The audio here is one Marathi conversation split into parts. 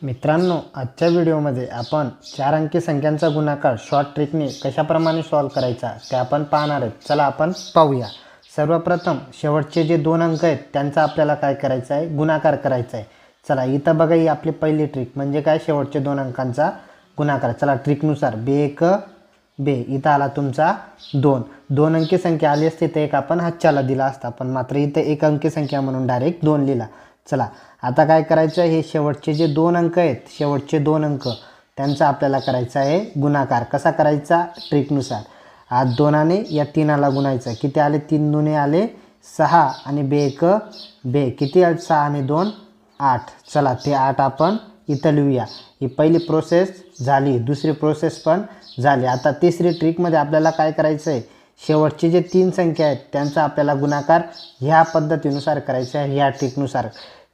मित्रांनो, आजच्या व्हिडिओमध्ये आपण 4 अंकी संख्यांचा गुणाकार शॉर्ट ट्रिकने कशाप्रमाणे सॉल्व करायचा ते आपण पाहणार आहोत। चला आपण पाहूया। सर्वप्रथम शेवटचे जे 2 अंक आहेत त्यांचा आपल्याला काय करायचं आहे, गुणाकार करायचा आहे। चला इथं बघा, ही आपली पहिली ट्रिक म्हणजे काय, शेवटचे 2 अंकांचा गुणाकार। चला ट्रिकनुसार बे1 बे, इथं आला तुमचा 2 अंकी संख्या आली असती तर एक आपण हातच्याला दिला असता, पण मात्र इथं 1 अंकी संख्या म्हणून डायरेक्ट 2 लिहिला। चला आता काय करायचं, हे शेवटचे जे 2 अंक आहेत, शेवटचे 2 अंक त्यांचा आपल्याला करायचा आहे गुणाकार। कसा करायचा, ट्रिकनुसार। आज 2ने या 3ला गुणायचं। किती आले, 3 दुने आले 6 आणि बे1 बे, किती आले 6 आणि 2 8। चला ते 8 आपण इथं लिहूया। ही पहिली प्रोसेस झाली, दुसरी प्रोसेस पण झाली। आता तिसरी ट्रिकमध्ये आपल्याला काय करायचं आहे, शेवटचे जे 3 संख्या आहेत त्यांचा आपल्याला गुणाकार ह्या पद्धतीनुसार करायचा आहे, ह्या ट्रिकनुसार।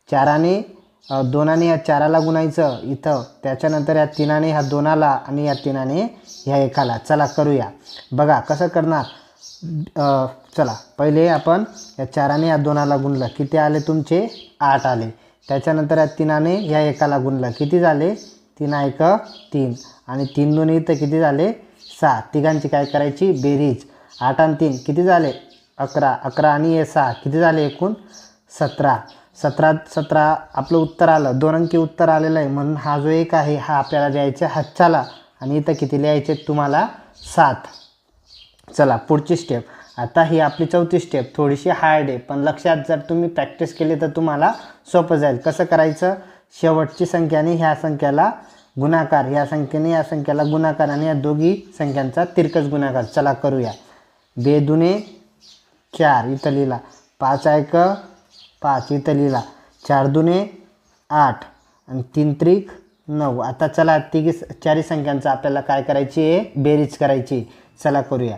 2ने या 4ला गुणायचं इथं, त्याच्यानंतर या 3ने ह्या 2ला आणि या 3ने ह्या 1ला। चला करूया, बघा कसं करणार। चला पहिले आपण या 4ने या 2ला गुणलं, किती आले तुमचे 8 आले। त्याच्यानंतर या 3ने ह्या 1ला गुणलं, किती झाले 3 1 3 आणि 3 2 इथं किती झाले 6। तिघांची काय करायची बेरीज, 8 आणि 3 किती झाले 11, 11 आणि हे 6 किती झाले एकूण 17। 17 आपलं उत्तर आलं, 2 अंकी उत्तर आलेलं आहे, म्हणून हा जो एक आहे हा आपल्याला द्यायचा हातच्याला आणि इथं किती लिहायचे तुम्हाला 7। चला पुढची स्टेप, आता ही आपली चौथी स्टेप थोडीशी हार्ड आहे, पण लक्षात जर तुम्ही प्रॅक्टिस केली तर तुम्हाला सोपं जाईल। कसं करायचं, शेवटची संख्याने ह्या संख्याला गुणाकार, ह्या संख्येने या संख्याला गुणाकार आणि या दोघी संख्यांचा तिरकस गुणाकार। चला करूया। बे दुने 4 इथं लिहिला, 5 1 5 इथं लिहिला, 4 दुने 8 आणि 3 त्रिक 9। आता चला चारही संख्यांचा आपल्याला काय करायची आहे, बेरीज करायची। चला करूया।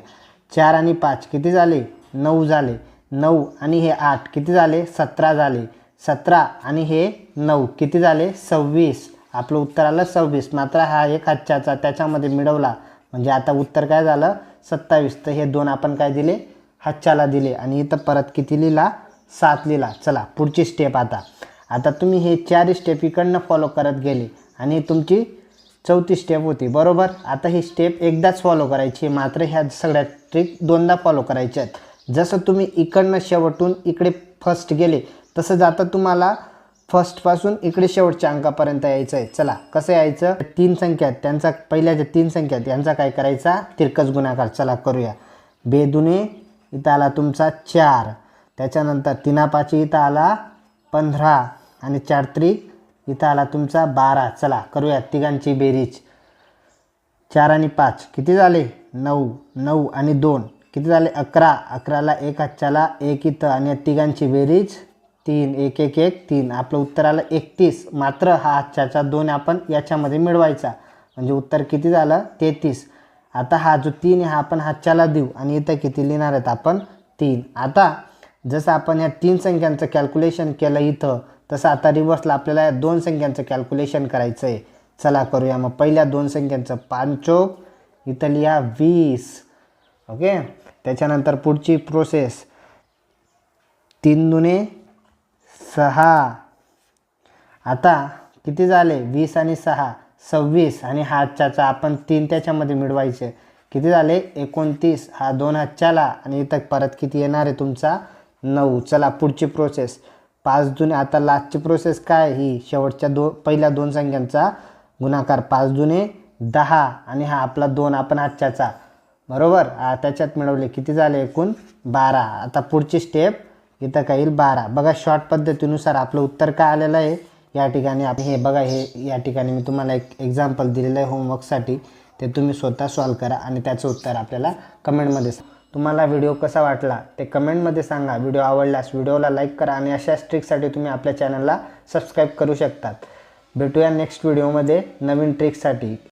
4 आणि 5 किती झाले 9 झाले, 9 आणि हे 8 किती झाले 17 झाले, 17 आणि हे 9 किती झाले 26। आपलं उत्तर आलं 26, मात्र हा एक हातच्याचा त्याच्यामध्ये मिळवला म्हणजे आता उत्तर काय झालं 27। तर हे 2 आपण काय दिले, हातच्याला दिले आणि इथं परत किती लिहिला 7 लिहिला। चला पुढची स्टेप, आता तुम्ही हे 4 स्टेप इकडनं फॉलो करत गेले आणि तुमची चौथी स्टेप होती बरोबर। आता ही स्टेप एकदाच फॉलो करायची, मात्र ह्या सगळ्या ट्रिक 2दा फॉलो करायच्या आहेत। जसं तुम्ही इकडनं शेवटून इकडे फर्स्ट गेले तसं जाता तुम्हाला फर्स्टपासून इकडे शेवटच्या अंकापर्यंत यायचं आहे। चला कसं यायचं, 3 संख्या आहेत त्यांचा, पहिल्या ज्या 3 संख्या आहेत यांचा काय करायचा, तिरकस गुणाकार। चला करूया। बे दुने इथं आला तुमचा 4, त्याच्यानंतर 3 5 इथं आला 15 आणि 4 त्रिक इथं आला तुमचा 12। चला करूया तिघांची बेरीज। 4 आणि 5 किती झाले 9, 9 आणि 2 किती झाले 11, 11ला 1 हातच्याला 1 इथं आणि या तिघांची बेरीज 3 1 1 1 3। आपलं उत्तर आलं 31, मात्र हा हातच्याचा 2 आपण याच्यामध्ये मिळवायचा म्हणजे उत्तर किती झालं 33। आता हा जो 3 आहे हा आपण हातच्याला देऊ आणि इथं किती लिहिणार आहेत आपण 3। आता जसं आपण या 3 संख्यांचं कॅल्क्युलेशन केलं इथं, तसं आता रिव्हर्सला आपल्याला या 2 संख्यांचं कॅल्क्युलेशन करायचं आहे। चला करूया। मग पहिल्या 2 संख्यांचं 5 चौक इथं लिहा 20, ओके। त्याच्यानंतर पुढची प्रोसेस 3 दुने 6, आता किती झाले 20 आणि 6 26 आणि हा हातच्याचा आपण 3 त्याच्यामध्ये मिळवायचे, किती झाले 29। हा 2 हातच्याला आणि इथं परत किती येणार आहे तुमचा 9। चला पुढची प्रोसेस 5 दुने, आता लास्टची प्रोसेस काय, ही शेवटच्या पहिल्या 2 संख्यांचा गुणाकार। 5 दुने 10 आणि हा आपला 2 आपण हातच्याचा बरोबर त्याच्यात मिळवले, किती झाले एकूण 12। आता पुढची स्टेप इथं काय येईल 12। बघा शॉर्ट पद्धतीनुसार आपलं उत्तर काय आलेलं आहे या ठिकाणी। हे बघा, हे या ठिकाणी मी तुम्हाला एक एक्झाम्पल दिलेलं आहे होमवर्कसाठी, ते तुम्ही स्वतः सॉल्व करा आणि त्याचं उत्तर आपल्याला कमेंटमध्ये तुम्हाला व्हिडिओ कसा वाटला ते कमेंटमध्ये सांगा। व्हिडिओ आवडल्यास व्हिडिओला लाईक करा आणि अशाच ट्रिकसाठी तुम्ही आपल्या चॅनलला सबस्क्राईब करू शकतात। भेटूया नेक्स्ट व्हिडिओमध्ये नवीन ट्रिकसाठी।